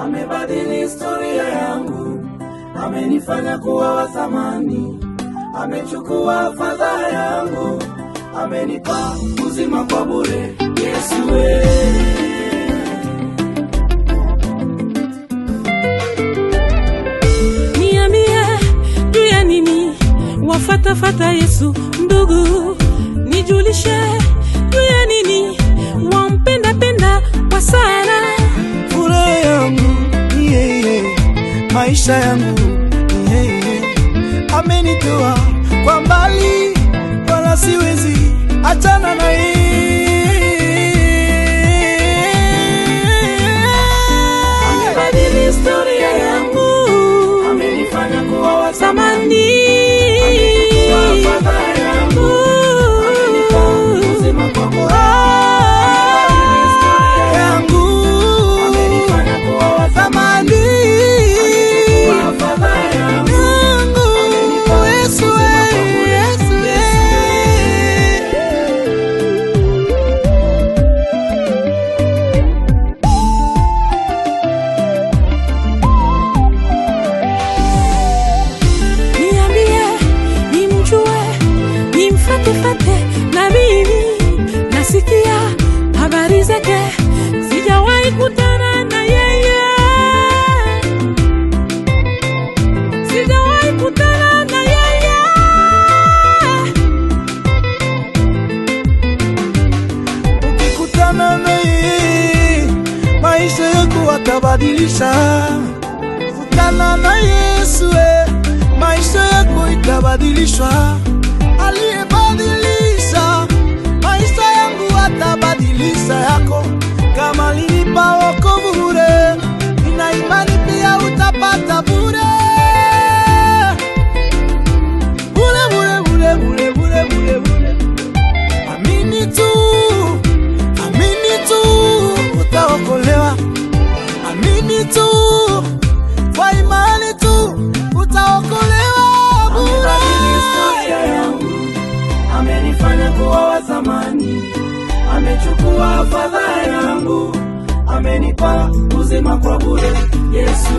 amebadili historia yangu, amenifanya kuwa wa thamani, amechukua fadhaa yangu, amenipa uzima kwa bure. Yesu niambie juu ya nini wafatafata Yesu ndugu, nijulishe juu ya nini wampenda kwa sana. Furaha yangu ni yeye, maisha yangu ni yeye, amenitoa kwa mbali, wala siwezi achana na yeye. Amebadili historia yangu, amenifanya kuwa wa thamani, amechukua fadhaa yangu, amenipa uzima kwa bure. Na mimi nasikia habari zake, sijawahi kutana na yeye, sijawahi kutana na yeye. Ukikutana na yeye, maisha yako atabadilisha. Kutana na Yesu, maisha yako itabadilishwa. Aliyebadilisha maisha yangu atabadilisha yako. Kama alinipa wokovu bure, nina imani pia utapata bure. Bure. Amini tu utaokolewa. Amini tu, kwa imani tu utaokolewa bure. Amenifanya kuwa wa thamani, amechukua fadhaa yangu, amenipa uzima kwa bure. Yesu